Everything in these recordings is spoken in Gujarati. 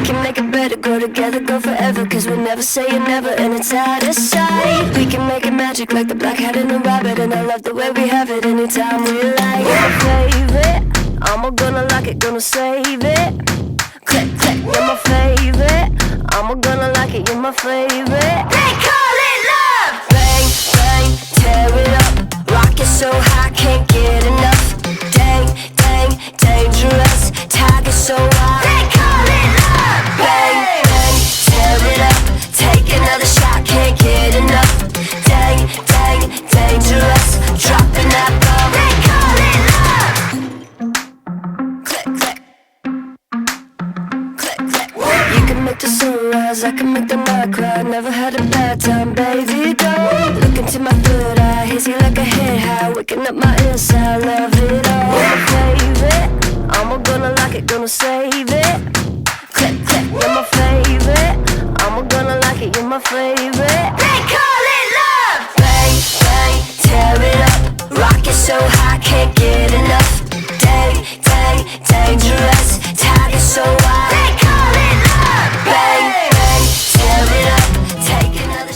can make it better, go together, go forever. Cause we'll never say never, and it's out of sight. We can make it magic like the black hat and the rabbit. And I love the way we have it anytime we like. You're my favorite, I'm gonna like it, gonna save it. Click, click, you're my favorite, I'm gonna like it, you're my favorite. They call it love! Bang, bang, tear it up. Rock it so high, can't get enough. Dang, dang, dangerous. Tiger so wild. They call it love! Bang, bang, tear it up. Take another shot, can't get enough. Dang, dang, dangerous. Dropping that bomb. They call it love! Click, click. Click, click. You can make the sun rise, I can make the night cry. Never had a bad time, baby, don't. Look into my third eye, hazy like a head high. Waking up my inside, love it all. You're my favorite, I'm gonna like it, gonna save it. Click, click, you're my favorite, I'm gonna like it, you're my favorite. They call it love! Bang, bang, tear it up. Rock it so high, can't get enough. Dang, dang, dangerous. Tiger so wild. They call it love! Bang, bang, tear it up. Take another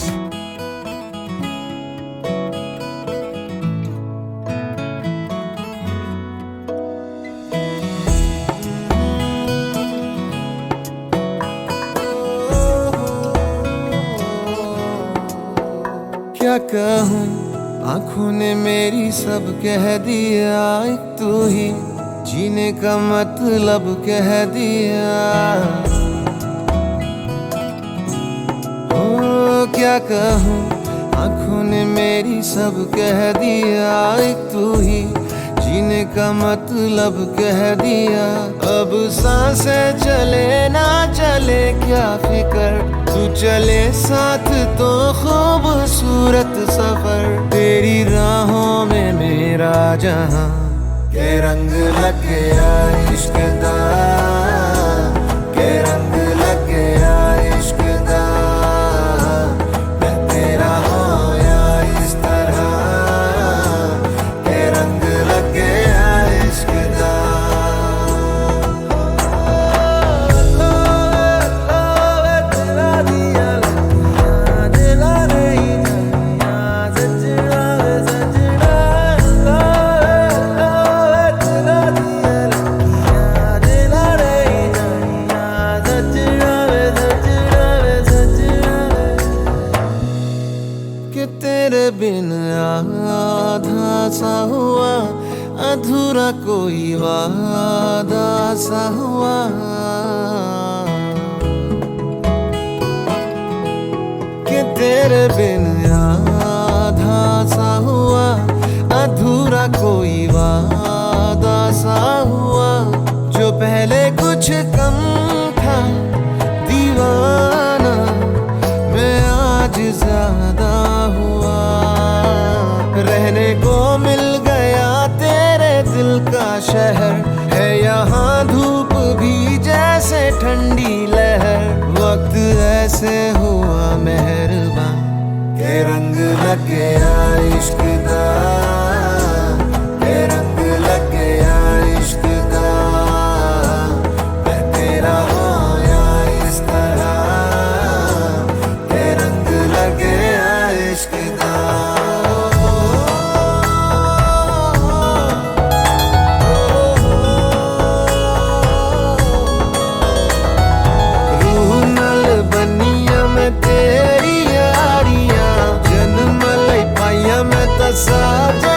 क्या कहूँ, आँखों ने मेरी सब कह दिया। एक तू ही जीने का मतलब कह दिया। ओ क्या कहूँ, आँखों ने मेरी सब कह दिया। एक तू ही जीने का मतलब कह दिया। अब सांसें चले ना चले क्या फिकर, तू चले साथ तो खूबसूरत सफर। तेरी राहों में मेरा जहां के रंग लग गया इश्क दा, के रंग लग गया इश्क दा। मैं तेरा होया इस तरह, के रंग लग गया इश्क दा। कि तेरे बिन आधा सा हुआ, अधूरा कोई वादा सा हुआ। कि तेरे बिन आधा सा हुआ, अधूरा कोई वादा सा हुआ। जो पहले कुछ कम था दीवाना, मैं आज ज्यादा हुआ। रहने को मिल गया तेरे दिल का शहर, है यहाँ धूप भी जैसे ठंडी लहर। वक्त ऐसे हुआ मेहरबान, के रंग लग गया इश्क दा, के रंग लग गया इश्क दा। मैं तेरा होया इस तरह, के रंग लग गया इश्क दा। रूह नाल बनिया मैं तेरी यारियां, जन्म लई पाइया मैं तां साथ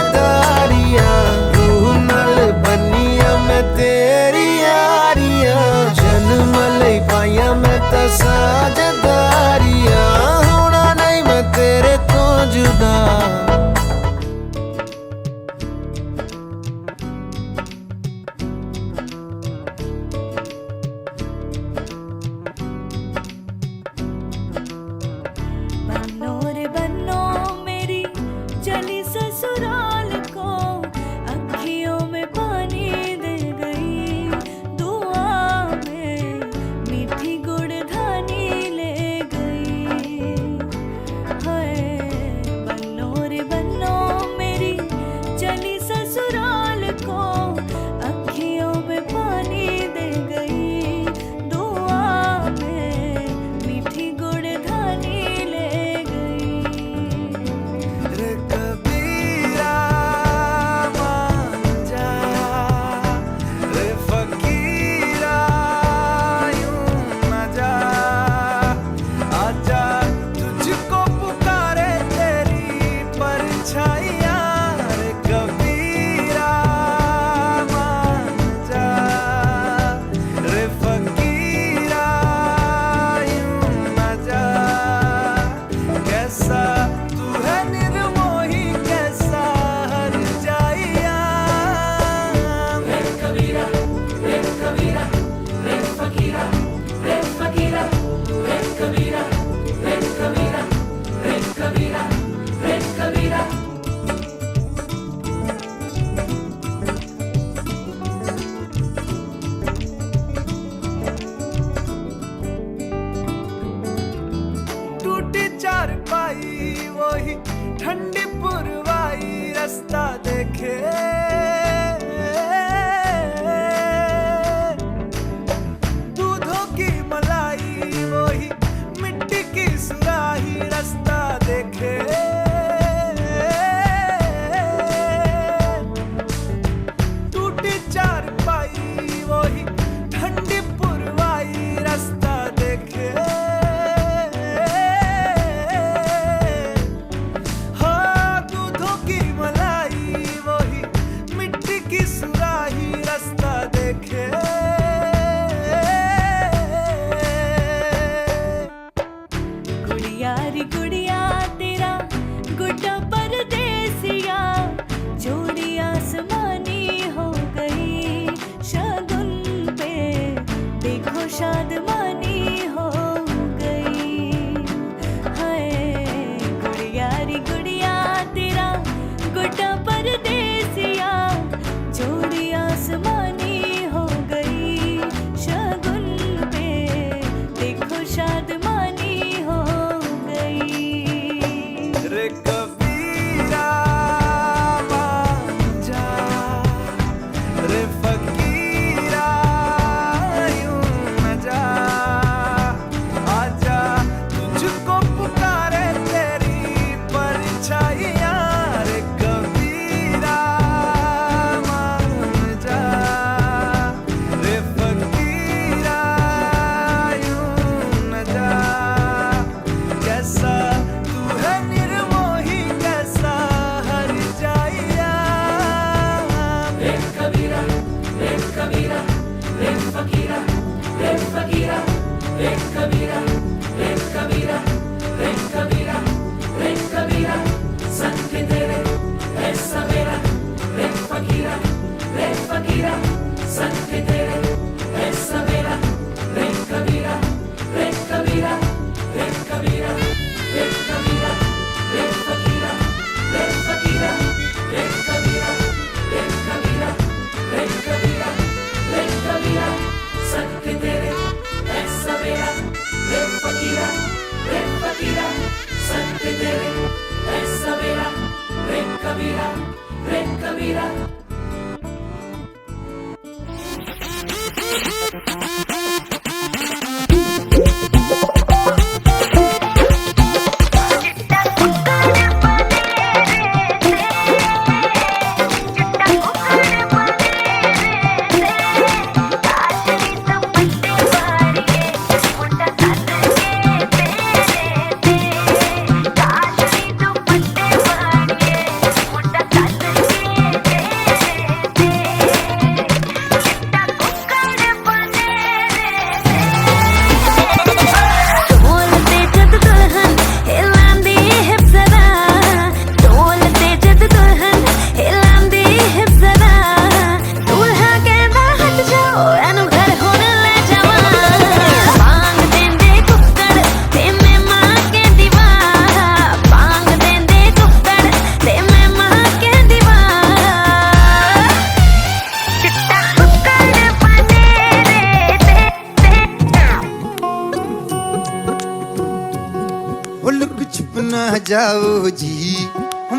लुक छुप ना जाओ जी,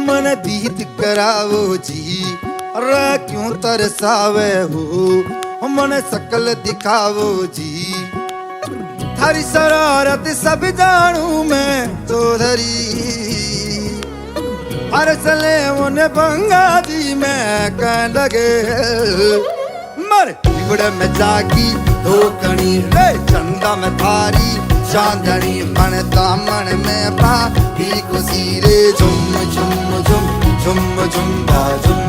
मन दीद कराओ जी। अरे क्यों तरसावे हो, मन शकल दिखाओ जी। थारी शरारत सब जानू मैं चौधरी, हर सले उन्हें बंगा दी मैं कह लगे। मर बिगड़ में जागी धोकनी रे, चंदा में थारी चांदनी मन दामन में बाकी खुशी रे। झुम झुम झुम झुम झुम बाजुम,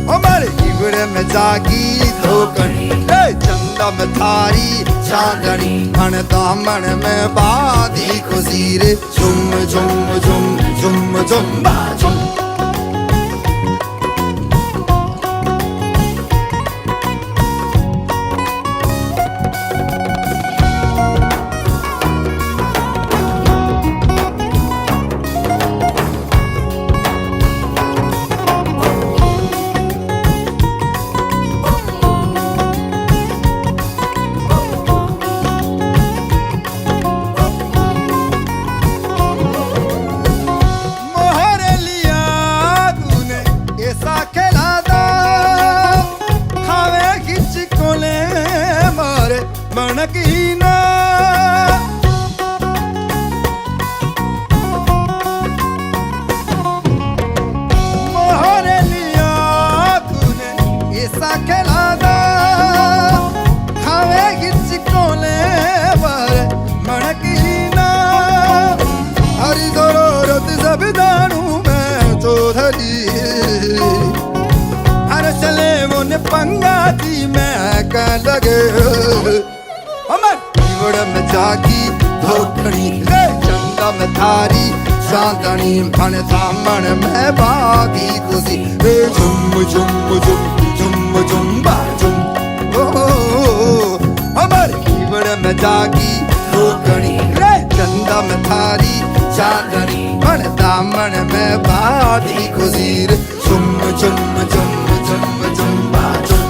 ओ मर बिगड़ में जागी धोकनी रे, चंदा में थारी चांदनी मन दामन में बाकी खुशी रे। झुम झुम झुम झुम झुम बाजुम। मनकीना मोहरे लिया तूने ऐसा खेला दा, खावे गिच कोले पर मनकीना। हरी जरूरत सब जानू मैं चौधरी, हर चले मुन पंगा दी मैं कह लगे। बिगड़ में जागी धोकनी रे, चंदा में थारी चांदनी मन दामन में बागी खुशी रे। झुम झुम झुम झुम झुम बाजुम, अमर बिगड़ में जागी धोकनी रे, चंदा में थारी चांदनी मन दामन में बागी खुशी रे। झुम झुम झुम झुम झुम बाजुम।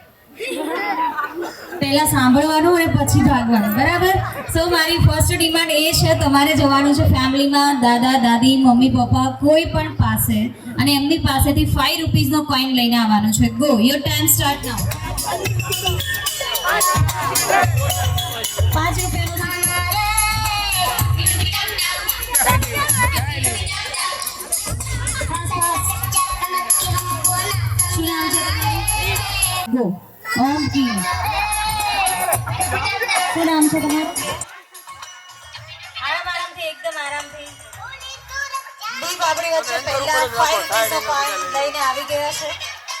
પહેલા સાંભળવાનું અને પછી ભાગવાનું, બરાબર? સો મારી ફર્સ્ટ ડિમાન્ડ એ છે, તમારે જવાનું છે ફેમિલીમાં દાદા દાદી મમ્મી પપ્પા કોઈ પણ પાસે, અને એમની પાસેથી 5 રૂપીઝનો કોઈન લઈને આવવાનો છે. ગો, યોર ટાઈમ સ્ટાર્ટ નાઉ. 5 રૂપિયાનું શું નામ છે તમારું? ગો. ઓમ કી. શું નામ છે તમારું? આરામથી, એકદમ આરામથી. દીપ આપણી વચ્ચે પહેલા 5 રૂપીસનો કોઈન લઈને આવી ગયા છે.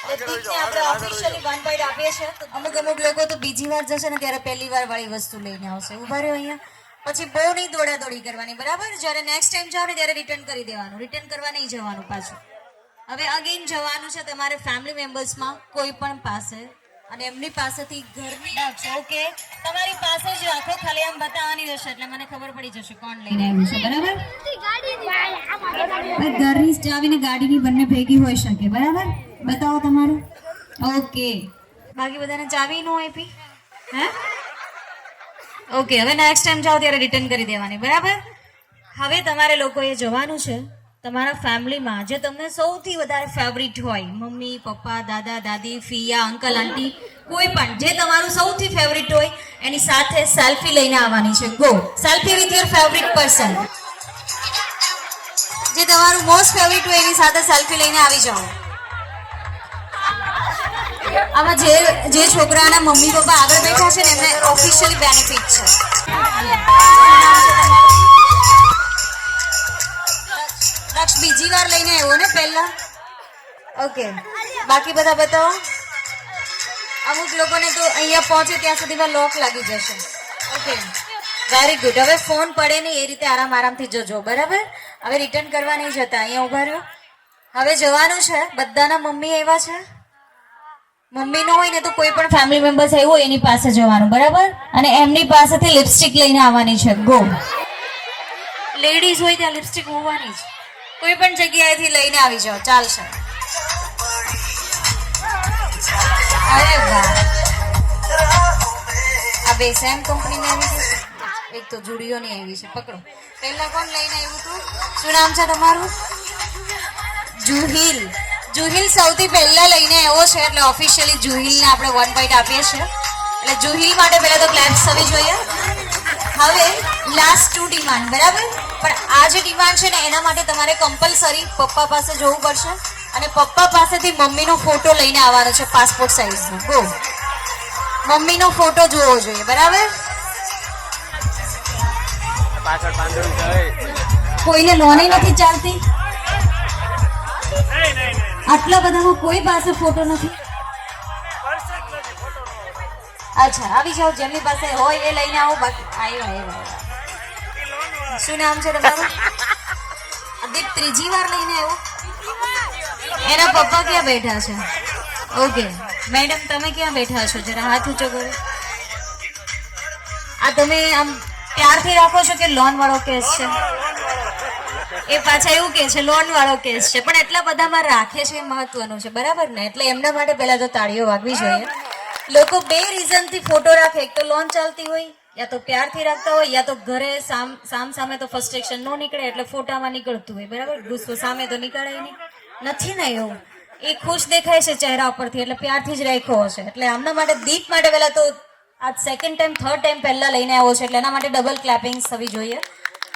દીપને આપણે ઓફિશિયલી 1 બાઈટ આપીએ છીએ. તો અમુક લોકો તો બીજી વાર જશે ને ત્યારે પહેલી વાર વાળી વસ્તુ લઈને આવશે. ઉભા રહ્યો અહીંયા. પછી બહુ નહીં દોડાદોડી કરવાની, બરાબર? જ્યારે નેક્સ્ટ ટાઈમ જાઓ ને ત્યારે રિટર્ન કરી દેવાનું. રિટર્ન કરવા નહીં જવાનું પાછું. હવે અગેન જવાનું છે તમારે ફેમિલી મેમ્બર્સમાં કોઈ પણ પાસે, અને એમની પાસેથી ઘરની રાખશો. ઓકે, તમારી પાસે જ રાખો, ખાલી આમ બતાવવાની રહેશે એટલે મને ખબર પડી જશે કોણ લઈને આવ્યું છે, બરાબર? ઘરની ચાવી ને ગાડીની બંને ભેગી હોઈ શકે, બરાબર? બતાવો તમારું. ઓકે, બાકી બધાને ચાવી નો આપી? હે? ઓકે, હવે નેક્સ્ટ ટાઈમ જાઓ ત્યારે રિટર્ન કરી દેવાની, બરાબર? હવે તમારે લોકોએ જવાનું છે તમારા ફેમિલીમાં જે તમને સૌથી વધારે ફેવરિટ હોય, મમ્મી પપ્પા દાદા દાદી ફિયા અંકલ આંટી, કોઈ પણ જે તમારું સૌથી ફેવરિટ હોય એની સાથે સેલ્ફી લઈને આવવાની છે. Go, selfie with your favourite person. જે તમારું મોસ્ટ ફેવરિટ હોય એની સાથે સેલ્ફી લઈને આવી જાઓ. આમાં જે છોકરાના મમ્મી પપ્પા આગળ બેઠા છે ને એમને ઓફિશિયલી બેનિફિટ છે. દક્ષ બીજી વાર લઈને આવ્યો ને પહેલા? ઓકે, બાકી બધા બતાવો. અમુક લોકોને તો અહીંયા પહોંચે ત્યાં સુધીમાં લોક લાગી જશે. Okay, very good. હવે ફોન પડે નહીં એ રીતે આરામથી જજો, બરાબર? હવે રિટર્ન કરવા નહીં જતા, અહીંયા ઉભા રહ્યો. હવે જવાનું છે. બધાના મમ્મી એવા છે? મમ્મી નો હોય ને તો કોઈ પણ ફેમિલી મેમ્બર્સ આવ્યું હોય એની પાસે જવાનું, બરાબર? અને એમની પાસેથી લિપસ્ટિક લઈને આવવાની છે. ગો. લેડીઝ હોય ત્યાં લિપસ્ટિક હોવાની જ. કોઈ પણ જગ્યાએથી લઈને આવી જાઓ, ચાલશે. અરે વાહ, આ બે સેમ કંપનીની આવી છે. એક તો જુડીઓની આવી છે. પકડો. પહેલા કોણ લઈને આવ્યું હતું? શું નામ છે તમારું? જુહિલ. જુહિલ સૌથી પહેલા લઈને આવ્યો છે એટલે ઓફિશિયલી જુહિલને આપણે 1 બાઈટ આપીએ છીએ. એટલે જુહિલ માટે પહેલા તો ક્લેપ્સ થવી જોઈએ. હવે લાસ્ટ 2 ડિમાન્ડ, બરાબર? પણ આ જે ડિમાન્ડ છે ને એના માટે તમારે કમ્પલસરી પપ્પા પાસે જવું પડશે અને પપ્પા પાસેથી મમ્મીનો ફોટો લઈને આવવાનો છે, પાસપોર્ટ સાઈઝનો. ગો, મમ્મીનો ફોટો જોવો જોઈએ, બરાબર? કોઈને લોને નથી ચાલતી? આટલા બધામાં કોઈ પાસે ફોટો નથી? અચ્છા, આવી જાઓ. જેમની પાસે હોય એ લઈને આવો. બાકી આવ્યો. શું નામ છે તમારું? દીપ ત્રીજી વાર લઈને આવ્યો. એના પપ્પા ક્યાં બેઠા છે? ઓકે મેડમ, તમે ક્યાં બેઠા છો? જરા હાથ ઊંચો કરો. આ તમે આમ પ્યારથી રાખો છો કે લોન વાળો કેસ છે? એ પાછા એવું કે છે લોન વાળો કેસ છે, પણ એટલા બધામાં રાખે છે એ મહત્વનું છે, બરાબર ને? એટલે એમના માટે પહેલા તો તાળીઓ વાગવી જોઈએ. લોકો 2 રીઝનથી ફોટો રાખે. એક તો લોન ચાલતી હોય, યા તો પ્યારથી રાખતા હોય, યા તો ઘરે સામે તો ફ્રસ્ટ્રેશન નો નીકળે એટલે ફોટામાં નીકળતું હોય, બરાબર? ગુસ્સો સામે તો નીકળે નહીં. નથી ને એવું? એ ખુશ દેખાય છે ચહેરા ઉપરથી એટલે પ્યારથી જ રાખ્યો હશે. એટલે આમના માટે દીપ માટે પહેલા તો આ સેકન્ડ ટાઈમ થર્ડ ટાઈમ પહેલા લઈને આવ્યો છે એટલે એના માટે ડબલ ક્લેપિંગ થવી જોઈએ.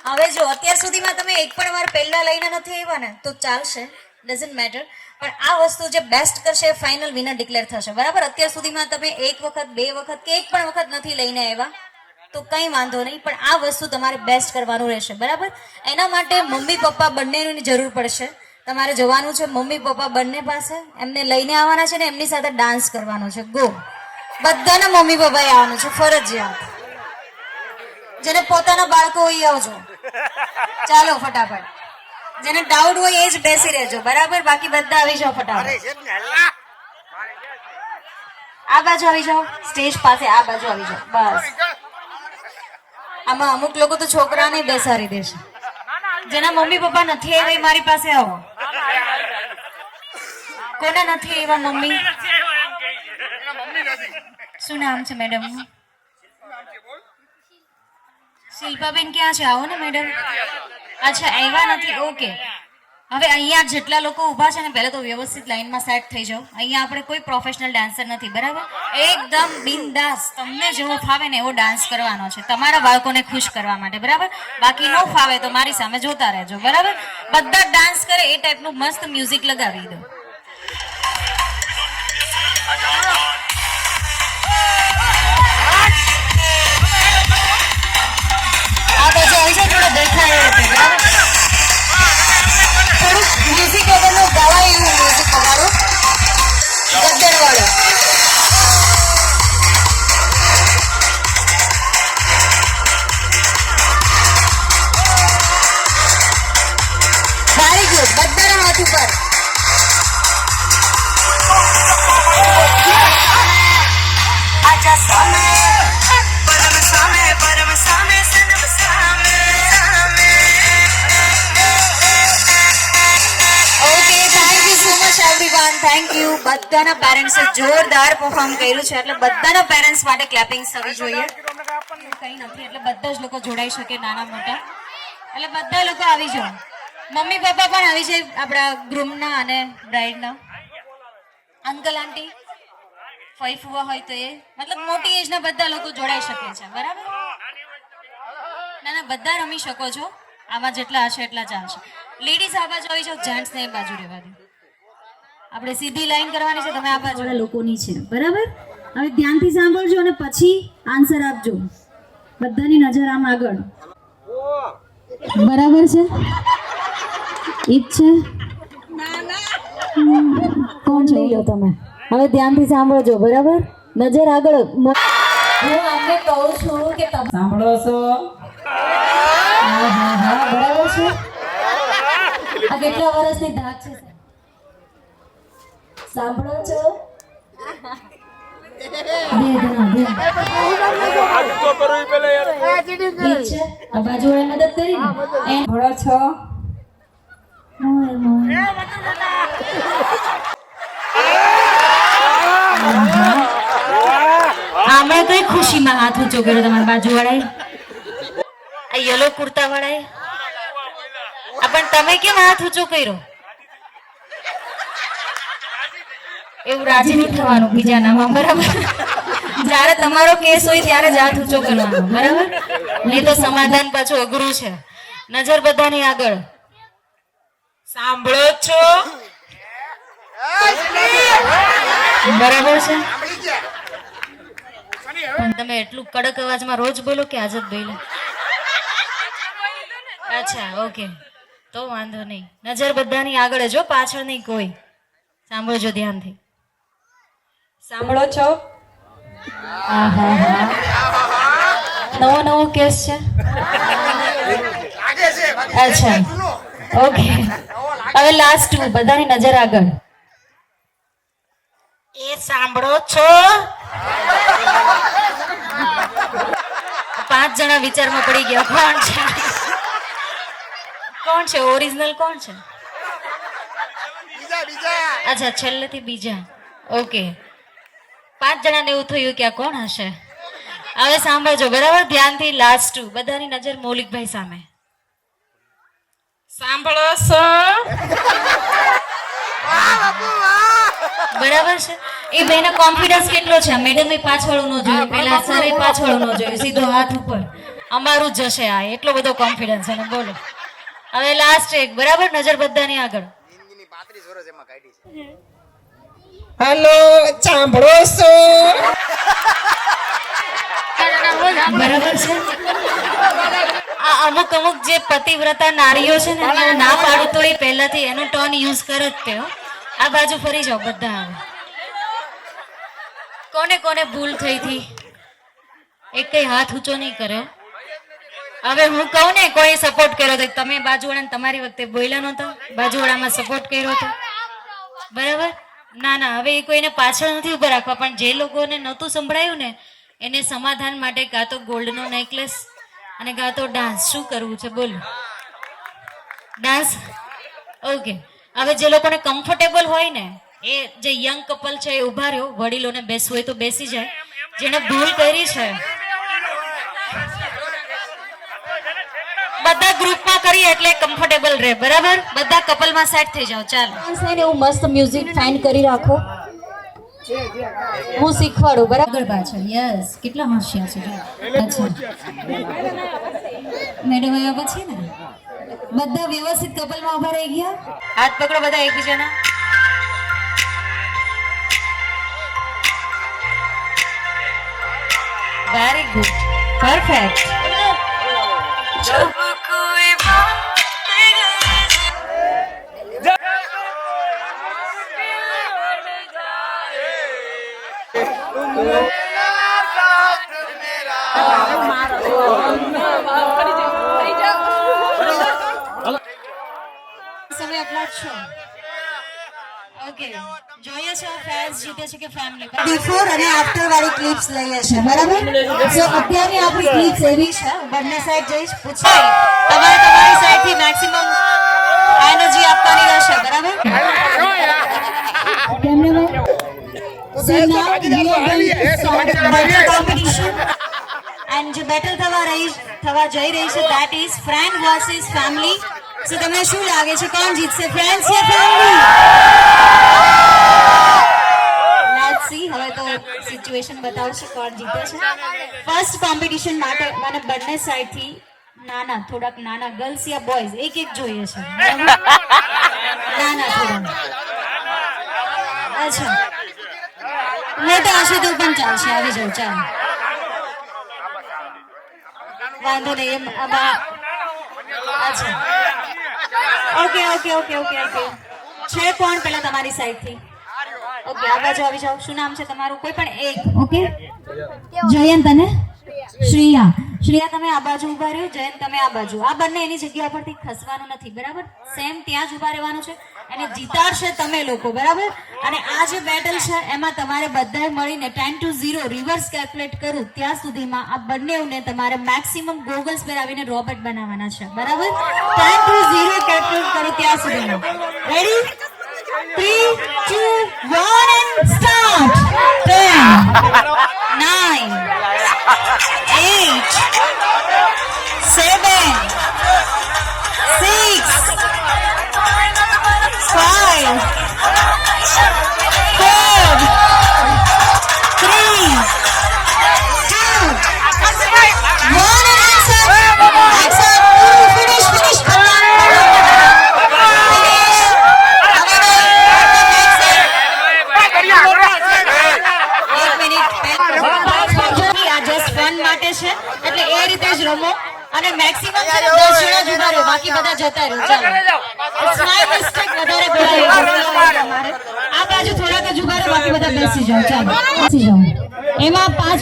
હવે જો અત્યાર સુધીમાં તમે એક પણ વાર પહેલા લઈને નથી આવ્યા ને તો ચાલશે, ડઝન્ટ મેટર. પણ આ વસ્તુ જે બેસ્ટ કરશે એ ફાઇનલ વિનર ડિક્લેર થશે, બરાબર? અત્યાર સુધીમાં તમે 1 વખત 2 વખત કે એક પણ વખત નથી લઈને આવ્યા તો કંઈ વાંધો નહીં, પણ આ વસ્તુ તમારે બેસ્ટ કરવાનું રહેશે, બરાબર? એના માટે મમ્મી પપ્પા બંનેની જરૂર પડશે. તમારે જવાનું છે મમ્મી પપ્પા બંને પાસે, એમને લઈને આવવાના છે ને એમની સાથે ડાન્સ કરવાનો છે. ગો, બધાના મમ્મી પપ્પાએ આવવાનું છે ફરજિયાત. જેને પોતાના બાળકો હોય આવજો, ચાલો ફટાફટ. જેને ડાઉટ હોય એ જ બેસી રહેજો, બરાબર? બાકી બધા આવી જાઓ ફટાફટ. આ બાજુ આવી જાઓ, સ્ટેજ પાસે આ બાજુ આવી જાઓ, બસ. આમાં અમુક લોકો તો છોકરાને બેસાડી દેશે. જેના મમ્મી પપ્પા નથી આવ્યા મારી પાસે આવો. કોને નથી આવ્યા મમ્મી? શું નામ છે મેડમનું? શિલ્પાબેન ક્યાં છે? આવો ને મેડમ. અચ્છા, આવ્યા નથી. ઓકે, હવે અહીંયા જેટલા લોકો ઊભા છે ને, પહેલા તો વ્યવસ્થિત લાઈનમાં સેટ થઈ જાઓ. અહીંયા આપણે કોઈ પ્રોફેશનલ ડાન્સર નથી, બરાબર? એકદમ બિંદાસ તમને જેવો ફાવે ને એવો ડાન્સ કરવાનો છે, તમારા બાળકોને ખુશ કરવા માટે, બરાબર? બાકી ન ફાવે તો મારી સામે જોતા રહેજો, બરાબર? બધા ડાન્સ કરે એ ટાઈપનું મસ્ત મ્યુઝિક લગાવી દો. આ બાજુ આવી જાય, થોડો દેખાય એ રીતે, બરાબર? થોડુંક મ્યુઝિક વગરનું ગવાય એવું મ્યુઝિક વગાડો, ગદ્દર વાળો. વેરી ગુડ, બધાના હાથ ઉપર. આજા સામે પરમ સામે સનમ સામે. Okay, thank you so much everyone, thank you. બધાના પેરેન્ટ્સે જોરદાર પરફોર્મ કર્યું છે, એટલે બધાના પેરેન્ટ્સ માટે ક્લેપિંગ થવી જોઈએ. કંઈ નથી એટલે બધા જ લોકો જોડાઈ શકે, નાના મોટા, એટલે બધા લોકો આવી જાઓ. મમ્મી પપ્પા પણ આવી જાય આપણા ગ્રૂમના અને બ્રાઇડના. અંકલ આંટી ફઈ ફુવા હોય તો એ, મતલબ મોટી એજના બધા લોકો જોડાઈ શકે છે, બરાબર? ના ના, બધા રમી શકો છો, આમાં જેટલા હશે એટલા ચાલશે. લેડીઝ આ બાજુ આવી જાઓ, જેન્ટ્સને એ બાજુ રહેવા દો. આપણે સીધી લાઈન કરવાની છે, તમે આ બાજુ લોકોની છે, બરાબર? હવે ધ્યાનથી સાંભળજો અને પછી આન્સર આપજો. બધાની નજર આમ આગળ, બરાબર છે? ઈજ છે? કોણ છે? લો તમે હવે ધ્યાનથી સાંભળજો, બરાબર? નજર આગળ. હું અમને કહું છું કે તમે સાંભળો છો? હા હા હા, બરાબર છે. આ કેટલા વર્ષની ધાક છે? સાંભળો છો? આ બાજુ વાળા મદદ કરી ને, સાંભળો છો? આમે કઈ ખુશીમાં હાથ ઊંચો કર્યો તમારા બાજુ વાળાએ? આ યલો કુર્તા વાળાએ? પણ તમે કેમ હાથ ઊંચો કર્યો? એવું રાજી નહીં થવાનું બીજાનામાં, બરાબર? જ્યારે તમારો કેસ હોય ત્યારે જ હાથ ઊંચો કરવાનો, બરાબર? નહીં તો સમાધાન પાછું અઘરું છે. નજર બધાની આગળ. સાંભળો છો? બરાબર છે? પણ તમે એટલું કડક અવાજમાં રોજ બોલો કે આજ જ બોલો? અચ્છા, ઓકે, તો વાંધો નહીં. નજર બધાની આગળ જો, પાછળ નહીં કોઈ. સાંભળજો ધ્યાનથી. સાંભળો છો? નવો નવો કેસ છે? અચ્છા, ઓકે. હવે લાસ્ટ બધાની નજર આગળ. એ સાંભળો છો? 5 જણા વિચારમાં પડી ગયા. કોણ છે? કોણ છે ઓરિજિનલ? કોણ છે? અચ્છા, છેલ્લેથી બીજા. ઓકે, 5 જણાને એવું થયું કે આ કોણ હશે. હવે સાંભળજો, બરાબર? ધ્યાનથી. લાસ્ટ બધાની નજર મૌલિકભાઈ સામે. સાંભળો છો? બરાબર છે? એ ભાઈનો કોન્ફિડન્સ કેટલો છે? મેડમે પાછળનું ન જોયું, પેલા સરે પાછળનું ન જોયું, સીધો હાથ ઉપર. અમારું જ જશે આ, એટલો બધો કોન્ફિડન્સ છે ને. બોલો હવે લાસ્ટ એક, બરાબર? નજર બધાની આગળ. હેલો, સાંભળો છો? બરાબર છે? આ અમુક જે પતિવ્રતા નારીઓ છે ને, હું ના પાડું તો એ પહેલાથી એનો ટર્ન યુઝ કરે જ તે. આ બાજુ ફરી જાઓ બધા. હવે કોને કોને ભૂલ થઈ હતી? એક કઈ હાથ ઊંચો નહીં કર્યો. હવે હું કહું ને, કોઈ સપોર્ટ કર્યો તો તમે બાજુવાળાને તમારી વખતે બોલ્યા નહોતા, બાજુવાળામાં સપોર્ટ કર્યો હતો, બરાબર? ના ના, હવે એ કોઈને પાછળ નથી ઉભા રાખવા, પણ જે લોકોને નહોતું સંભળાયું ને એને સમાધાન માટે કાં તો ગોલ્ડનો નેકલેસ અને કાં તો ડાન્સ. શું કરવું છે બોલો? ડાન્સ? ઓકે. હવે જે લોકોને કમ્ફર્ટેબલ હોય ને, એ જે યંગ કપલ છે એ ઉભા રહ્યો, વડીલોને બેસવું હોય તો બેસી જાય. જેને ભૂલ કરી છે બધા ગ્રુપમાં કરીએ એટલે કમ્ફર્ટેબલ રહે, બરાબર? બધા કપલમાં સેટ થઈ જાઓ. ચાલો એવું મસ્ત મ્યુઝિક ફાઇન કરી રાખો, હું શીખવાડું, બરાબર? પાછળ યસ, કેટલા હોશિયાર છે. અચ્છા મેડમ આવ્યા પછી ને બધા વ્યવસ્થિત કપલમાં ઉભા રહી ગયા. હાથ પકડો બધા એકબીજાના. Very good, perfect. સમય અપલાડશો. ઓકે, જોઈએ છો ફેન્સ જીતે છે કે ફેમિલી. બિફોર અને આફ્ટર વાળી ક્લિપ્સ લઈએ છે, બરાબર? સો અત્યારની આપણી ક્લિપ્સ એવી છે, બંને સાઈડ જઈશ પૂછાય, તમારે તમારી સાઈડથી મેક્સિમમ એનર્જી આપવાની રહેશે, બરાબર? Cameraman, so now we are going to start battle competition. And જે બેટલ થવા જઈ રહી છે that is friend versus family. So તમને શું લાગે છે કોણ જીતશે, ફ્રેન્ડ્સ યા ફેમિલી? Let's see. હવે તો સિચ્યુએશન બતાવશે કોણ જીતે છે. ફર્સ્ટ કોમ્પિટિશન માટે મને બંને સાઈડથી નાના, થોડાક નાના ગર્લ્સ યા બોયઝ એક એક જોઈએ છે, નાના થોડા. અચ્છા મોટા હશે તો પણ ચાલશે, આવી જાઓ. ચાલો વાંધો નહીં. એમ અચ્છા okay okay okay okay okay છે કોણ પેલા તમારી સાઈડથી? ઓકે આ બાજુ આવી જાઓ. શું નામ છે તમારું? કોઈ પણ એક. ઓકે જયંત અને શ્રેયા. શ્રેયા તમે આ બાજુ ઉભા રહ્યો, જયંત તમે આ બાજુ. આ બંને એની જગ્યા પરથી ખસવાનું નથી, બરાબર? સેમ ત્યાં જ ઉભા રહેવાનું છે અને જીતાડશે તમે લોકો, બરાબર? અને આ જે બેટલ છે એમાં તમારે બધાએ મળીને 10 to 0 રિવર્સ કેલ્ક્યુલેટ કરું ત્યાં સુધીમાં આ બંનેઓને તમારે મેક્સિમમ ગોગલ્સ પહેરાવીને રોબોટ બનાવવાના છે, બરાબર? 10 to 0 કેલ્ક્યુલેટ કરું ત્યાં સુધીમાં. Ready? 3, 2, 1 and start. 10, 9, 8, 7, 6, 5, 4, 3, 2, 1 and answer. Finish. એટલે એ રીતે જ રમો અને મેક્સિમમ 10 જણા જ ઉભા રહો, બાકી બધા જતા રહો. ચાલો ઇટ્સ માય મિસ્ટેક, વધારે બોલાય તમારે. આ બાજુ થોડાક જ ઉભા રહો, બાકી બધા બેસી જાઓ. ચાલો બેસી જાઓ. એમાં 5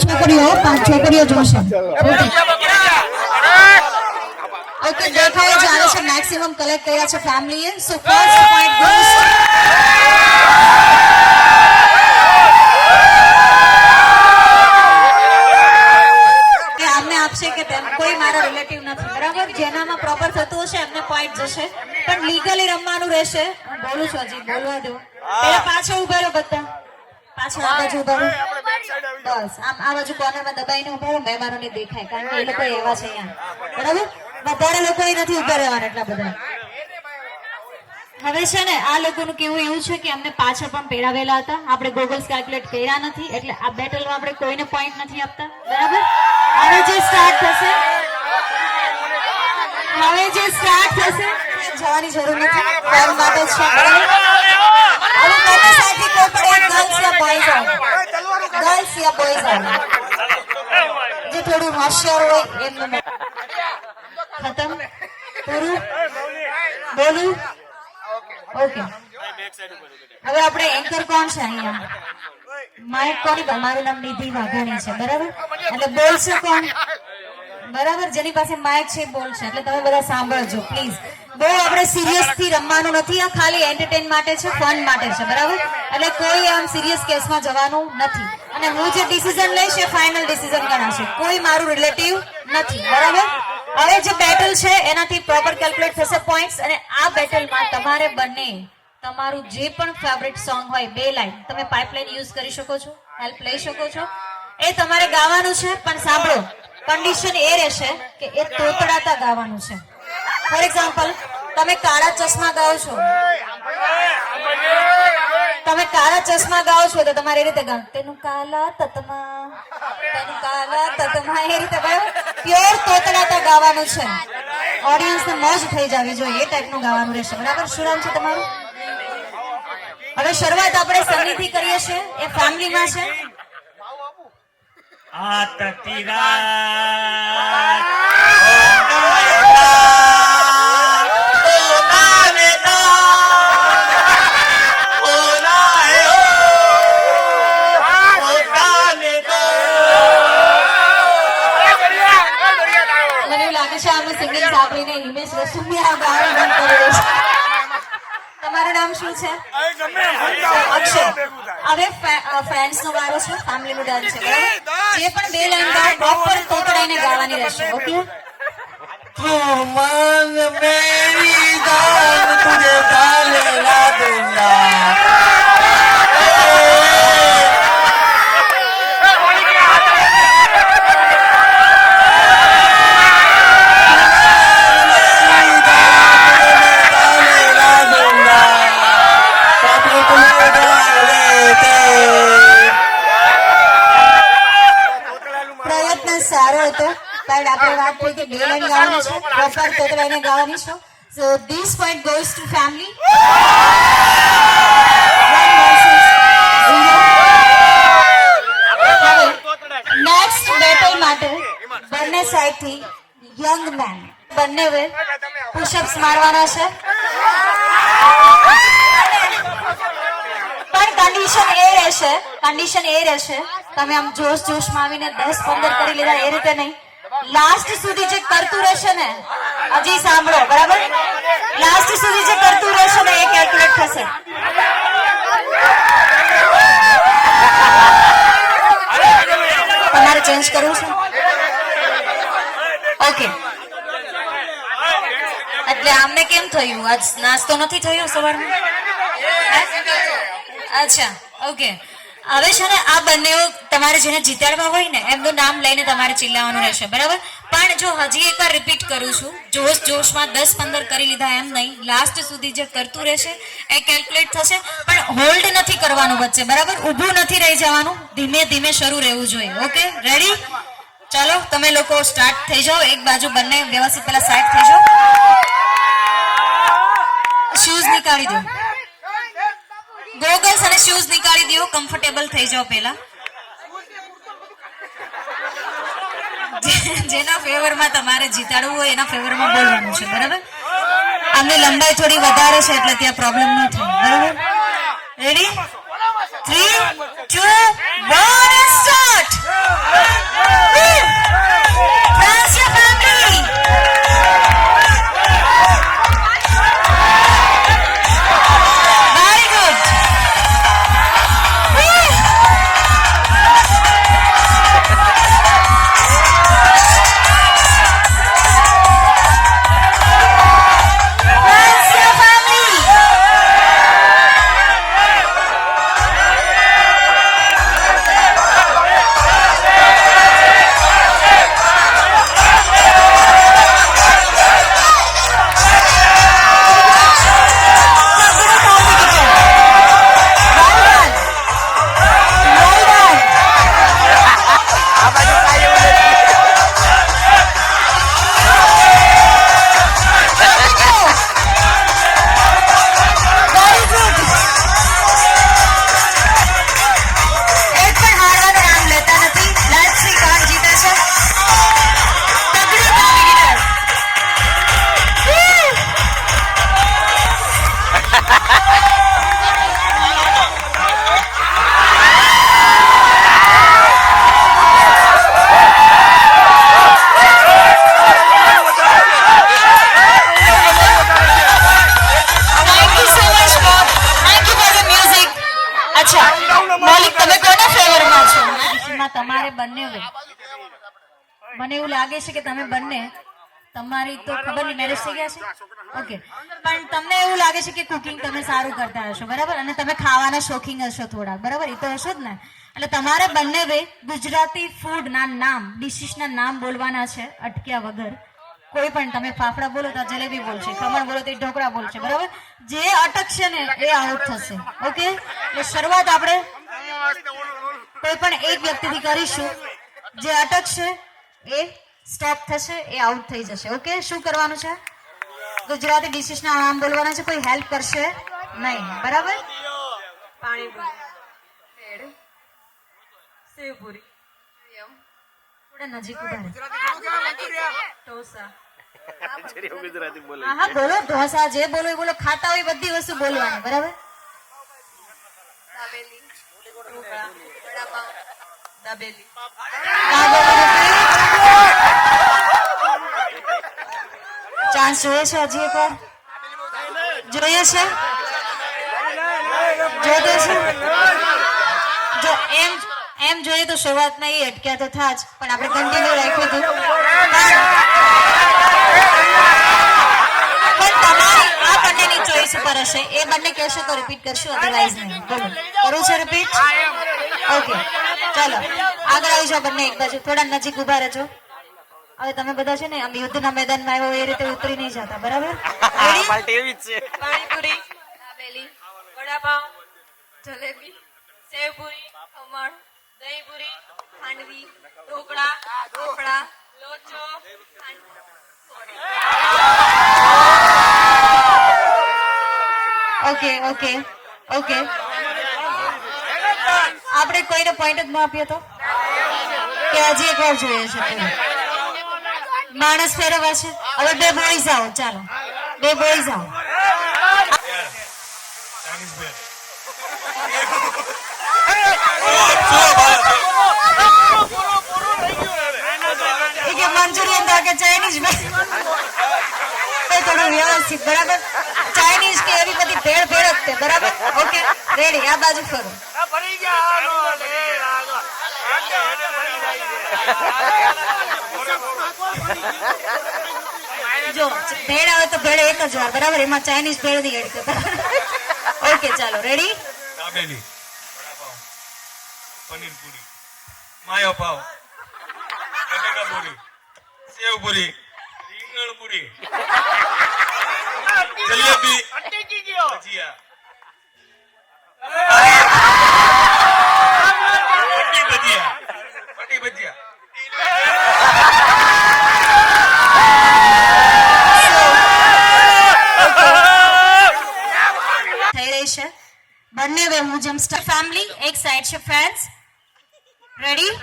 છોકરીઓ જોશે. ઓકે દેખાય ચાલે છે, મેક્સિમમ કલેક્ટ કર્યા છે ફેમિલીએ. સો ફર્સ્ટ પોઈન્ટ ગોઝ આપશે કે તેમ કોઈ મારા રિલેટિવ નથી, બરાબર? જેનામાં પ્રોપર થતું હશે એમને પોઈન્ટ જશે, પણ લીગલી રમવાનું રહેશે. હું બોલું છું, હજી બોલવા દો. પેલા પાછળ ઉભા રહો, બધા પાછળ આ બાજુ ઉભા રહો. બસ આમ આ બાજુ કોર્નરમાં દબાઈને ઉભા રહો, મહેમાનોને દેખાય, કારણ કે એ લોકો એવા છે અહીંયા, બરાબર? વધારે લોકો નથી ઉભા રહેવાના એટલા બધા. હવે છે ને આ લોકોનું કેવું એવું છે કે અમને પાછળ પણ પેરાવેલા હતા, આપણે ગોગલ્સ કેલ્ક્યુલેટ કર્યા નથી, એટલે આ બેટલમાં આપણે કોઈને પોઈન્ટ નથી આપતા, બરાબર? હવે જે સ્ટાર્ટ થશે જવાની જરૂર નથી, ફોર્મ માટે છે. હવે બંને સાઈડથી કોઈ પણ એક ગર્લ્સ યા બોયઝ આવે, જે થોડું હોશિયાર હોય એમનું. ખતમ? પૂરું? બોલું? ઓકે હવે આપણે એન્કર કોણ છે અહીંયા? માઇક કોની? મારું નામ નિધિ વાઘાણી છે, બરાબર? એટલે બોલશે કોણ? બરાબર, જેની પાસે માઇક છે બોલશે. એટલે તમે બધા સાંભળજો પ્લીઝ. બહુ આપણે સિરિયસ થી રમવાનું નથી, આ ખાલી એન્ટરટેન માટે છે, ફન માટે છે, બરાબર? એટલે કોઈ આમ સિરિયસ કેસમાં જવાનું નથી. અને હું જે ડિસિઝન લઈશ એ ફાઇનલ ડિસિઝન ગણાશે, કોઈ મારું રિલેટિવ નથી, બરાબર? હવે જે બેટલ છે એનાથી પ્રોપર કેલ્ક્યુલેટ થશે પોઈન્ટ્સ. અને આ બેટલમાં તમારે બંને તમારું જે પણ ફેવરિટ સોંગ હોય 2 લાઈન તમે પાઇપલાઇન યુઝ કરી શકો છો, હેલ્પ લઈ શકો છો. એ તમારે ગાવાનું છે, પણ સાંભળો, કન્ડિશન એ રહેશે કે એ તોતડાતા ગાવાનું છે. ફોર એક્ઝામ્પલ, તમે કાળા ચશ્મા ગાઓ છો, તમે કાળા ચશ્મા ગાઓ છો તો તમારે એ રીતે ગાવું, તેનું કાલા તતમા, તેનું કાલા તતમા, એ રીતે બરાબર પ્યોર તોતડાતા ગાવાનું છે. ઓડિયન્સ ને મોજ થઈ જવી જોઈએ એ ટાઈપનું ગાવાનું રહેશે. બરાબર? શું નામ છે તમારું? હવે શરૂઆત આપણે સન્નીથી કરીએ છીએ, એ ફેમિલીમાં છે. આ તતી રાત મને એવું લાગે છે આનું સિંગિંગ સાંભળીને હિમેશ રેશમિયા ગાવાનું બંધ કરી દેશે. તમારું નામ શું છે? અક્ષય. હવે ફ્રેન્ડ્સ નો વારો છે, ફેમિલી નો ડાન્સ છે. બરાબર? જે પણ બે લાઈન ગાઓ પ્રોપર તોતડાઈને ગાવાની રહેશે. ઓકે? मान मेरी जान तुझे पाले ला दूंगा પ્રયત્ન સારો હતો, પણ આપણે વાત થઈ કે બે લાઈન ગાવાની છે, પ્રોપર તોતડાઈને ગાવાની છે. So this point goes to family. Next battle માટે બંને સાઈડ થી યંગ મેન બંને વે પુશઅપ્સ મારવાના છે. પણ કન્ડિશન એ રહેશે તમે આમ જોશમાં આવીને 10-15 કરી લીધા એ રીતે નહીં. લાસ્ટ સુધી જે કરતું રહેશે ને, હજી સાંભળો બરાબર, લાસ્ટ સુધી જે કરતું રહેશે ને એ કેલ્ક્યુલેટ થશે. તમારે ચેન્જ કરવું છે? ઓકે. એટલે આમને કેમ થયું? આજ નાસ્તો નથી થયો સવારમાં? અચ્છા, ઓકે. હવે છે ને આ બંને તમારે જેને જીતાડવા હોય ને એમનું નામ લઈને તમારે ચિલ્લાવાનું રહેશે. બરાબર? પણ જો હજી એકવાર રિપીટ કરું છું, જોશમાં 10-15 કરી લીધા એમ નહીં, લાસ્ટ સુધી જે કરતું રહેશે એ કેલ્ક્યુલેટ થશે. પણ હોલ્ડ નથી કરવાનું વચ્ચે. બરાબર? ઊભું નથી રહી જવાનું, ધીમે ધીમે શરૂ રહેવું જોઈએ. ઓકે? રેડી? ચાલો તમે લોકો સ્ટાર્ટ થઈ જાઓ. એક બાજુ બંને વ્યવસ્થિત પેલા સાઈડ થઈ જાઓ. શૂઝ નીકાળી દો, ગોગલ્સ અને શૂઝ નીકાળી દો, કમ્ફર્ટેબલ થઈ જાઓ. પેલા જેના ફેવરમાં તમારે જીતાડવું હોય એના ફેવરમાં બોલવાનું છે. બરાબર? આમની લંબાઈ થોડી વધારે છે એટલે ત્યાં પ્રોબ્લેમ ન થાય. બરાબર? Ready? 3, 2, 1 start. Dance your family. Very good. Dance your family. તમારે બંને મને એવું લાગે છે કે તમે બંને તમારી તો ખબર નહીં મેરેજ થઈ ગયા છે ઓકે પણ તમને એવું લાગે છે કે કુકિંગ તમે સારું કરતા હશો બરાબર અને તમે ખાવાના શોખીન હશો થોડા બરાબર એ તો હશો જ ને એટલે તમારે બંને બે ગુજરાતી ફૂડના નામ ડિશિસના નામ બોલવાના છે અટક્યા વગર. કોઈ પણ તમે ફાફડા બોલો તો જલેબી બોલશે, ખમણ બોલો તો ઢોકળા બોલશે, બરાબર? જે અટકશે ને એ આઉટ થશે. ઓકે, એટલે શરૂઆત આપણે કોઈ પણ એક વ્યક્તિથી કરીશું. જે અટકશે એ સ્ટોપ થશે, એ આઉટ થઈ જશે. ઓકે, શું કરવાનું છે? ગુજરાતી ડિશિસના નામ બોલવાના છે. કોઈ હેલ્પ કરશે નહીં, બરાબર? પાણીપુરી, સેવપુરી, થોડા નજીક ઉભા ઢોસા. હા બોલો, ઢોસા જે બોલો એ બોલો. ખાતા હોય બધી વસ્તુ બોલવાની, બરાબર? ચાન્સ જોઈએ છે હજી એક વાર? જોઈએ છે? જોતે છે? જો એમ જોઈએ તો શરૂઆતમાં એ અટક્યા તો થા જ, પણ આપણે કન્ટિન્યુ રાખ્યું હતું. પણ તમારી આ બંનેની ચોઈસ ઉપર હશે. એ બંને કહેશે તો રિપીટ કરશું, અધરવાઇઝ નહીં. બોલો, કરું છે રિપીટ? ઓકે, ચાલો આગળ આવી જાઓ બંને એક બાજુ. થોડા નજીક ઉભા રહેજો. હવે તમે બધા છે ને આમ યુદ્ધના મેદાનમાં આવ્યો એ રીતે ઉતરી નહીં જતા, બરાબર? પાણીપુરી, દાબેલી, વડાપાવ, જલેબી, સેવપુરી, ખમણ, દહીંપુરી, ખાંડવી, ઢોકળા, ફાફડા, લોચો, ઓકે ઓકે ઓકે. આપણે કોઈને પોઈન્ટ જ ન આપ્યો તો કે હજી એક વાર જોઈએ છે? માણસ ફેરવવા છે. હવે બે બોઈઝ આવો, ચાલો બે બોઈઝ આવો. મંચુરિયન તો કે ચાઇનીઝ થોડું વ્યવસ્થિત, બરાબર? ચાઇનીઝ કે એવી બધી ભેળ ભેળ જ તે, બરાબર? Okay, ready. આ બાજુ ફરો. જો ભેળ આવે તો ભેળ એક જ વાર, બરાબર? એમાં ચાઇનીઝ ભેળ ની એડ કર. ઓકે, ચાલો રેડી. દાબેલી, વડાપાવ, પનીર પૂરી, માયો પાવ, બટેકા પૂરી, સેવ પૂરી, રીંગણ પૂરી, જલેબી, ભજીયા, પટ્ટી ભજીયા. થઈ રહી છે બંને વે. હું જેમ સ્ટાર ફેમિલી, એક સાઈડ છે friends. Ready?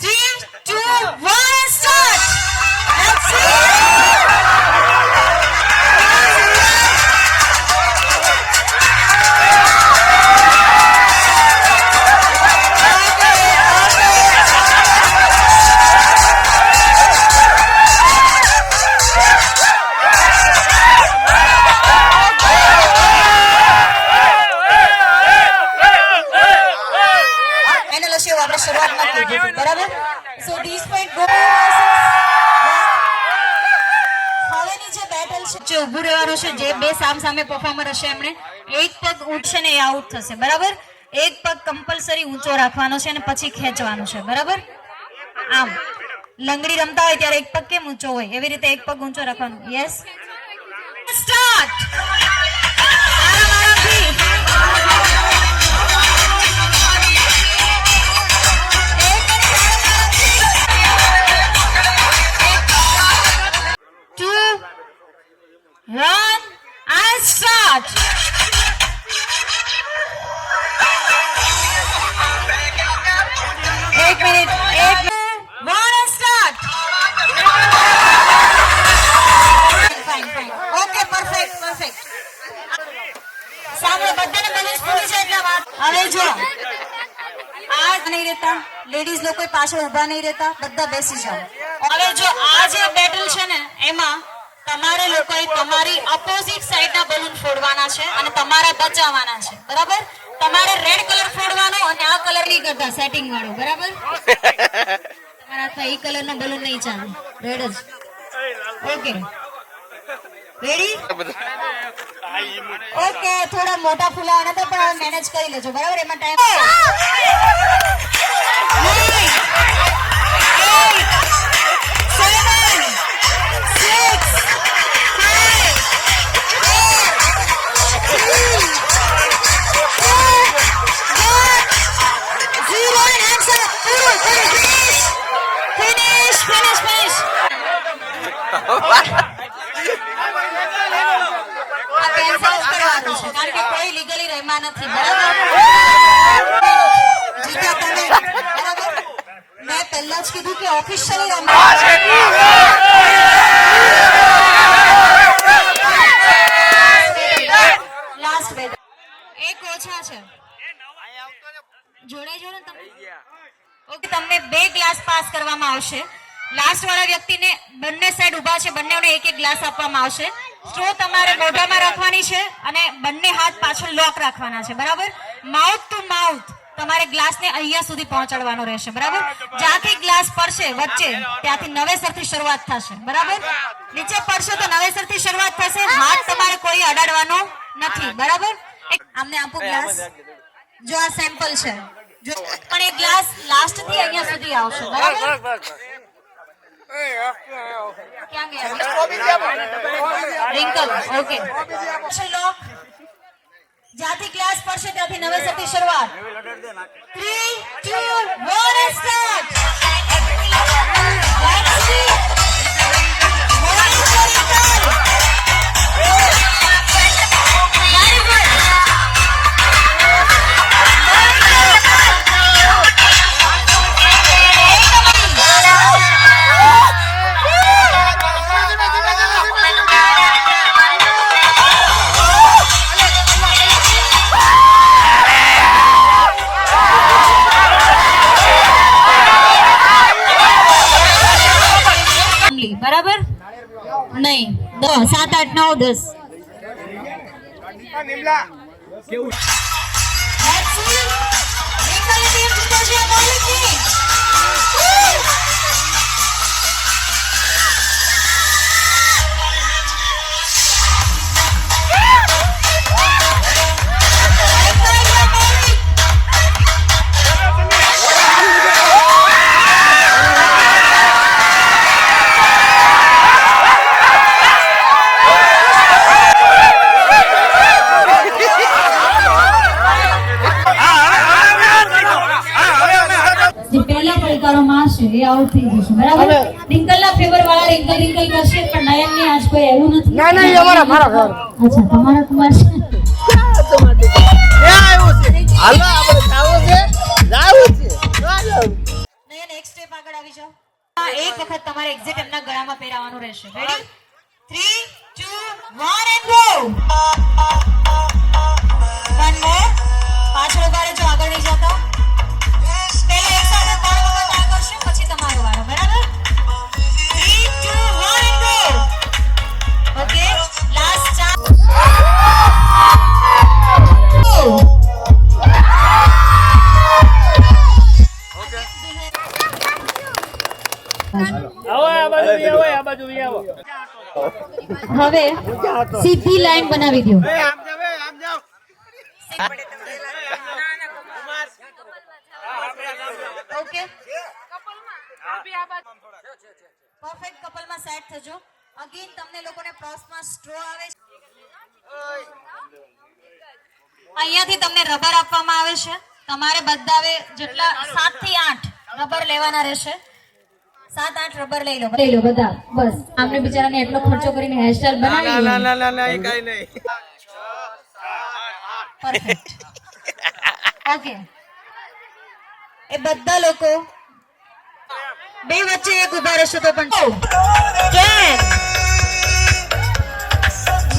3, 2, 1 start. Let's see. બરાબર? સો ધીસ પોઈન્ટ ગો હવેની જે બેટલ છે, જે ઊભું રહેવાનું છે, જે બે સામ સામે પરફોર્મર હશે એમણે એક પગ ઉઠશે ને એ આઉટ થશે, બરાબર? એક પગ કમ્પલસરી ઊંચો રાખવાનો છે અને પછી ખેંચવાનું છે, બરાબર? આમ લંગડી રમતા હોય ત્યારે એક પગ કેમ ઊંચો હોય, એવી રીતે એક પગ ઊંચો રાખવાનો. Yes, start. Run and start. एक minute, 1 and start. Fine. Okay, perfect. સામે બધાને બેલેન્સ પૂરી છે એટલા વાત. હવે જો આ નહીં રહેતા, લેડીઝ લોકો પાછળ ઊભા નહીં રહેતા, બધા બેસી જાઓ. હવે જો આ જે બેટલ છે ને એમાં તમારે લોકોએ તમારી ઓપોઝિટ સાઈડના બલૂન ફોડવાના છે અને તમારે બચાવવાના છે, બરાબર? તમારે રેડ કલર ફોડવાનો અને આ કલર નહીં કરતા, સેટિંગ વાળો, બરાબર? તમારા હાથમાં એ કલરનો બલૂન નહીં ચાલે, રેડ જ. Okay, ready? ઓકે, થોડા મોટા ફૂલાવાના તો પણ મેનેજ કરી લેજો, બરાબર? એમાં ટાઈમ 7 કારણ કે કોઈ લીગલી રહેમાં નથી, બરાબર? જીત્યા તમે, બરાબર? મેં પહેલા જ કીધું કે ઓફિશિયલી લાસ્ટ બે એક ઓછા છે, જોડે જોડે તમે. ઓકે, તમને 2 ગ્લાસ પાસ કરવામાં આવશે. લાસ્ટ વાળા વ્યક્તિને બંને સાઈડ ઊભા છે, બંનેને એક એક ગ્લાસ આપવામાં આવશે. સ્ટ્રો તમારે મોઢામાં રાખવાની છે અને બંને હાથ પાછળ લોક રાખવાના છે, બરાબર? માઉથ ટુ માઉથ તમારે ગ્લાસને અહીંયા સુધી પહોંચાડવાનો રહેશે, બરાબર? જ્યાંથી ગ્લાસ પડશે વચ્ચે ત્યાંથી નવેસરથી શરૂઆત થશે, બરાબર? નીચે પડશે તો નવેસરથી શરૂઆત થશે. હાથ તમારે કોઈ અડાડવાનો નથી, બરાબર? આમને આપો ગ્લાસ. જો આ સેમ્પલ છે, જો પણ એ ગ્લાસ લાસ્ટ થી અહીંયા સુધી આવશે, બરાબર? ક્યાં ગયા? રિંકલ. ઓકે, લોક. જ્યાંથી ક્લાસ પડશે ત્યાંથી નવેસરથી શરૂઆત. 3, 2, 1 સ્ટાર્ટ. Let's see. બરાબર? નહીં, 7, 8, 9, 10. આઉટ થઈ જશે, બરાબર? રિંકલના ફેવર વાળા રિંકલ રિંકલ કરશે, પણ નયનની આજ કોઈ એવું નથી. ના ના, અમારા મારા ફેવર. અચ્છા, તમારા કુમાર છે. હાલો આપણે જાવું છે. નયન એક સ્ટેપ આગળ આવી જાઓ. એક વખત તમારે એક્ઝેક્ટ એમના ગળામાં પહેરાવવાનું રહેશે. Ready? 3, 2, 1 and go. One more. પાછળ ઉભા રહેજો, આગળ નહીં જતા. પહેલા એક સાથે 3 વખત આ કરશે, પછી તમારો વારો, બરાબર? 3, 2, 1 and go. Okay, last chance. હવે સીધી લાઈન બનાવી દો. ઓકે, પરફેક્ટ કપલમાં સેટ થજો. અગેન તમને લોકોને પર્સમાં સ્ટ્રો આવે છે. અહીંયાથી તમને રબર આપવામાં આવે છે. તમારે બધા જેટલા 7 થી 8 રબર લેવાના રહેશે. 7-8 રબર લઈ લો બધા. બસ આમને બિચારાને એટલો ખર્ચો કરીને હેરસ્ટાઈલ બનાવી. ના એ કાઈ નહીં. પરફેક્ટ. ઓકે, એ બધા લોકો બે વચ્ચે એક ઉભા રહેશે તો પણ 10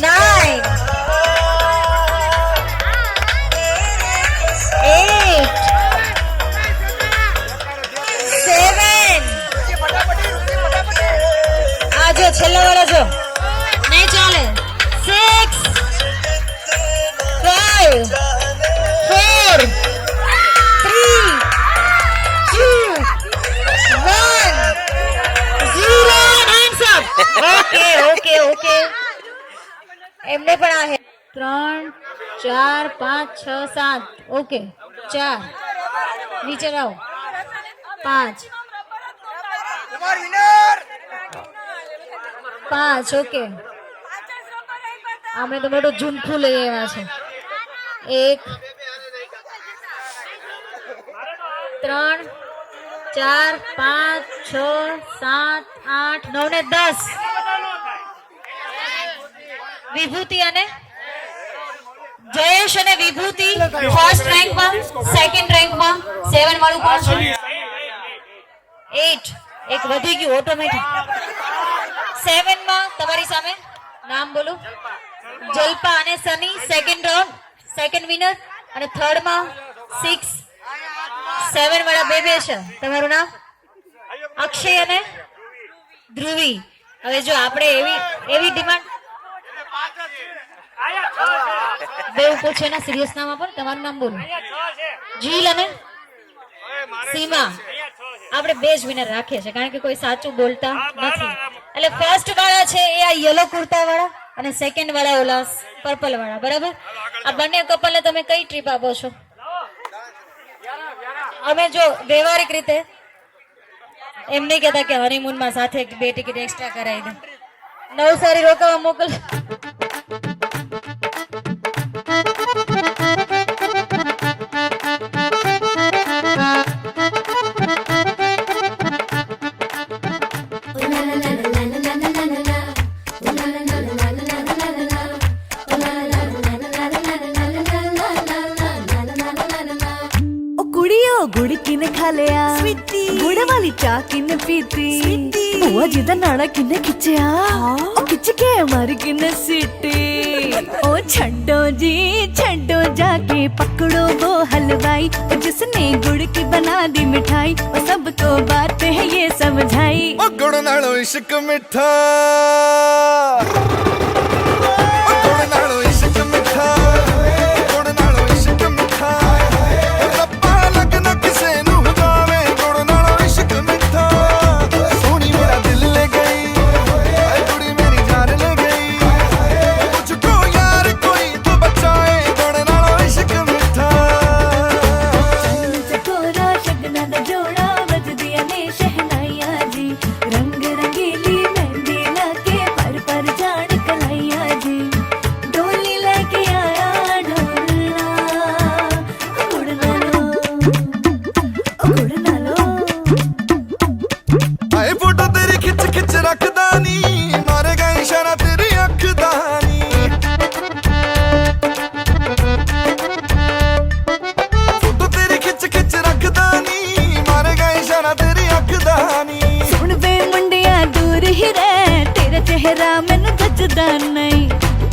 9 8 7 છેલ્લા વાળા જો નહીં ચાલે. 6 5 4 3 2 1 0 hands up. ઓકે. એમને પણ આ 3 4 5 6 7 ઓકે 4 નીચે લાવો 5 5 ઓકે અમે તો મોટું ઝુમખું લઈ આવ્યા છે 1 3 4 5 6 7 8 9 ને 10 વિભૂતિ અને જયેશ અને વિભૂતિ ફર્સ્ટ રેન્કમાં સેકન્ડ રેન્કમાં 7 વાળું કોણ છે 8 એક વધી ગયું ઓટોમેટિક 7 માં તમારી સામે નામ બોલો જલ્પા અને Sunny second round second winner અને થર્ડ માં 6 7 વાળા બે છે તમારું નામ અક્ષય અને ધ્રુવી હવે જો આપણે એવી ડિમાન્ડ બે પૂછે ના સિરિયસ નામ આપો તમારું નામ બોલો જીલ અને સીમા આપણે બે જ વિનર રાખીએ છીએ કારણ કે કોઈ સાચું બોલતા નથી એટલે ફર્સ્ટ વાળા છે એ આ યલો કુર્તા વાળા અને સેકન્ડ વાળા ઓલા પર્પલ વાળા બરાબર આ બંને કપલને તમે કઈ ટ્રીપ આપો છો અમે જો વ્યવહારિક રીતે એમ નહીં કહેતા કે હનીમૂન માં સાથે 2 ટિકિટ એક્સ્ટ્રા કરાવી દે નવસારી રોકાવા મોકલ गुड़ किने खा लिया गुड़ वाली चाह किने पीती बुआ जी दा नाड़ा किने खिंचया ओ खिंच के मारी किने सीटी ओ छड्डो जाके पकड़ो वो हलवाई ओ जिसने गुड़ की बना दी मिठाई ओ सबको बात है ये समझाई ओ गुड़ नालो इश्क मिठा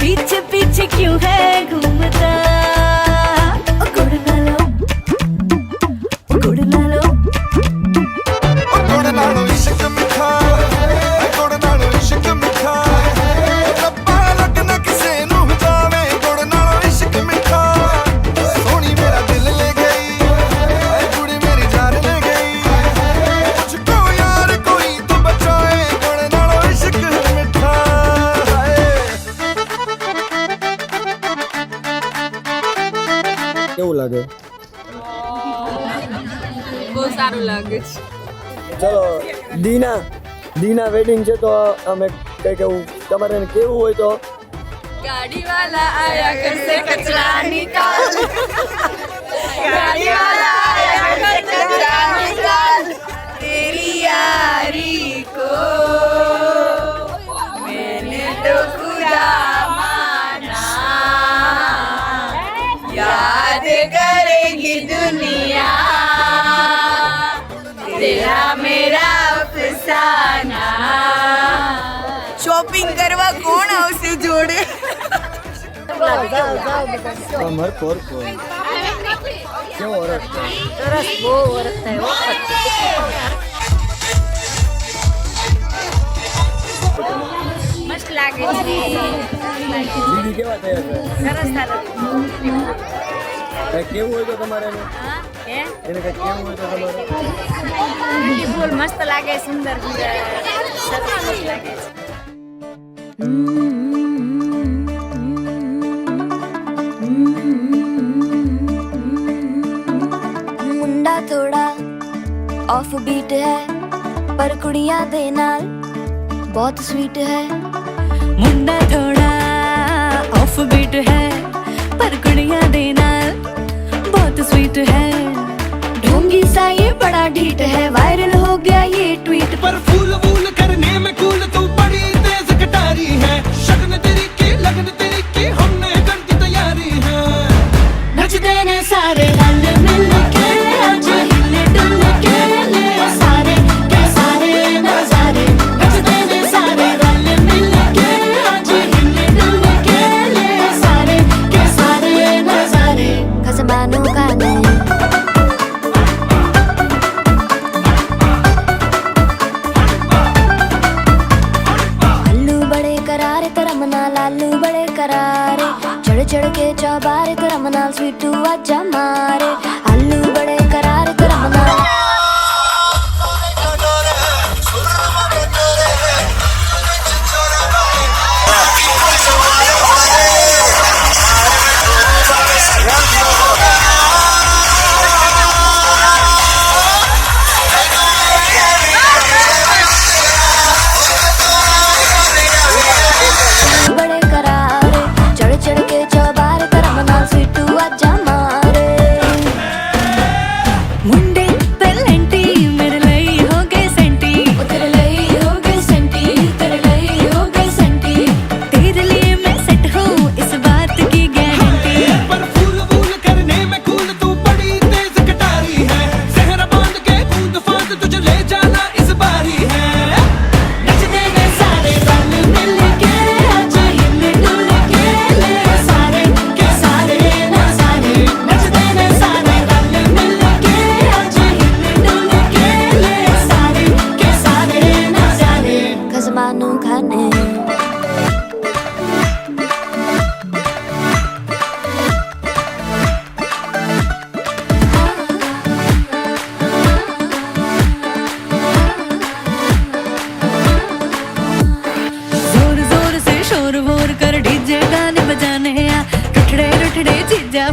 पीछे पीछे क्यों है घूमता गुड़ ना लो इश्क मिठा गुड़ नालो इश्क मिठा रब्बा लगना किसे नू जावे गुड़ नालो इश्क मिठा सोनी मेरा दिल ले गई गुड़ी मेरी जान ले गई मुझको यार कोई तो बचाए गुड़ नालो इश्क मिठा કેવું લાગે બહુ સારું લાગે છે ચલો દીના વેડિંગ છે તો અમે કઈ કેવું તમારે કેવું હોય તો ગાડી વાલા આયા કરશે કચરા નિકાલ ગાડી વાલા આયા કરશે કચરા નિકાલ तेरी यारी को मैंने तो खुदा माना याद करेगी दुनिया तेरा मेरा अफसाना शॉपिंग करवा कोण આવશે જોડે અમાર કોર કોઈ કેવો ઓરખ સરસ બહુ ઓરખ થાય મસ્ત લાગે છે દીદી કેવા તૈયાર છે સરસ સરસ કેવું હોય તો તમારે એને કઈ કેવું હોય તો તમારે બ્યુટીફુલ મસ્ત લાગે સુંદર સરસ લાગે છે ऑफ बीट है पर कुड़ियां दे नाल बहुत स्वीट है मुंडा थोड़ा ऑफ बीट है पर कुड़ियां दे नाल बहुत स्वीट है ढोंगी सा ये बड़ा ढीठ है वायरल हो गया ये ट्वीट पर फूल वूल करने में कूल तू बड़ी तेज कटारी है शगन तेरी की लगन तेरी की हमने कर दी तैयारी है नचते ने सारे रल मिल के आज हिले डुल के ले सारे के सारे नजारे नचते ने सारे रल मिल के आज हिले डुल के ले सारे के सारे नजारे खसबानों का नहीं लालू बड़े करारे चढ़ चढ़ के चौबारे तरम नाल स्वीटू आजा मारे आलू बड़े करारे तरम नाल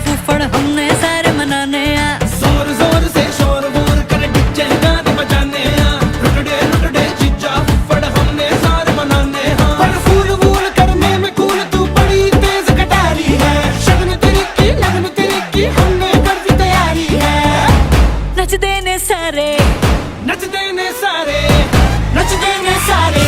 फुफड़ हमने सारे मनाने जोर जोर से शोर वोर कर डीजे गाने बजाने रुटडे जीजा फुफड़ हमने सारे मनाने पर फूल वूल करने में कूल तू बड़ी तेज कटारी है शगन तेरी की लगन तेरी की हमने कर दी तैयारी है नचते ने सारे नचते ने सारे नचते ने सारे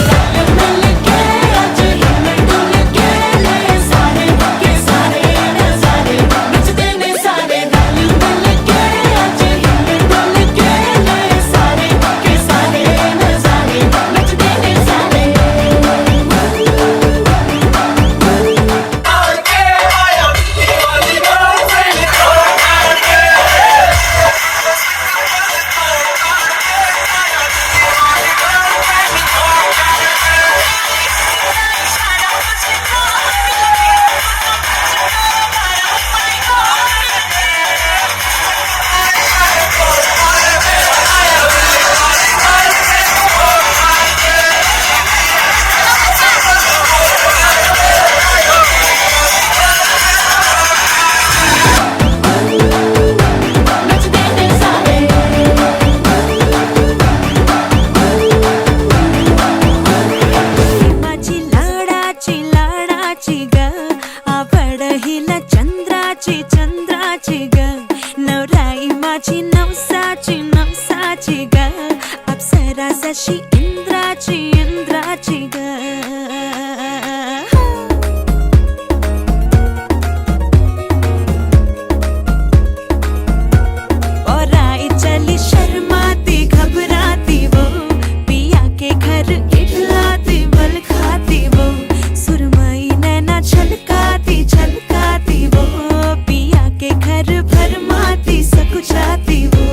मिल के आज हिले डुल के ले सारे के सारे नजारे नचते ने सारे मिल के आज हिले डुल के ले सारे के सारे नजारे नचते ने सारे चंद्राची ग नवराई माझी नवसाची ग अप्सरा जशी इंद्राची ग और आई चली शर्माती घबराती वो पिया के घर इठलाती बल खाती वो सुरमई नैना छलकाती वो पिया के घर भरमाती सकुचाती वो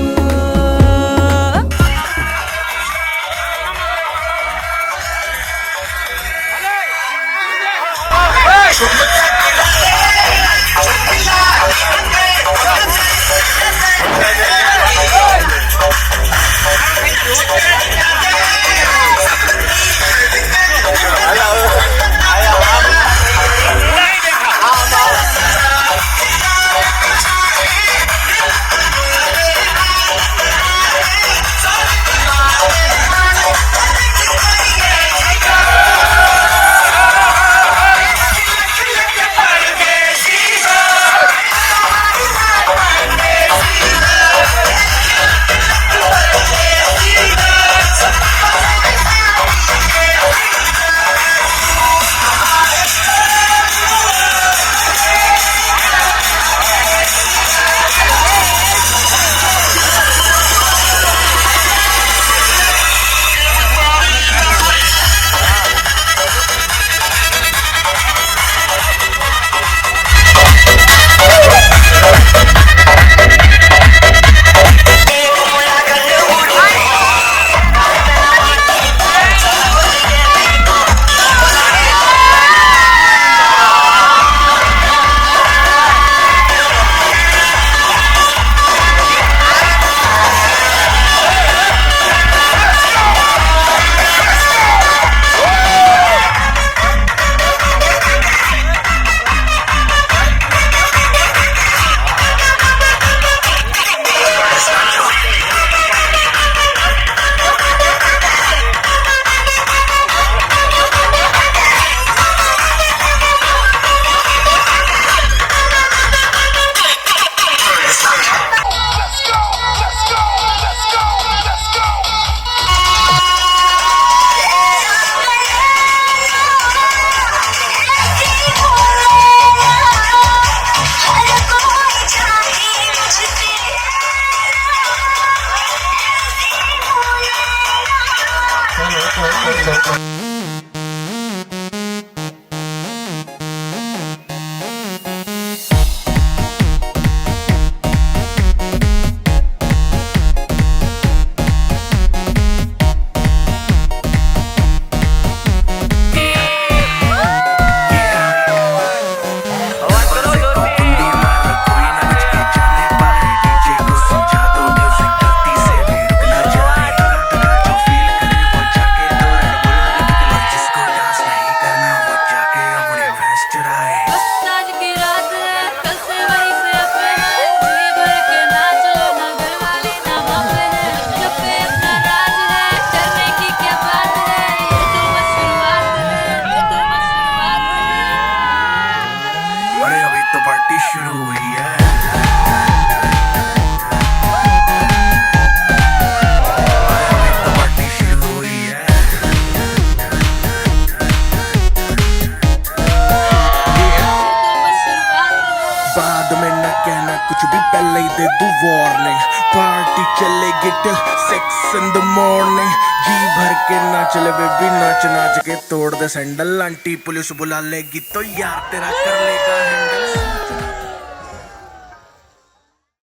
कहना कुछ भी पहले ही दे दूं वार्निंग पार्टी चलेगी till 6 in the morning जी भर के नाच ले बेबी नाच नाच के तोड़ दे सैंडल आंटी पुलिस बुला लेगी तो यार तेरा कर लेगा हैंडल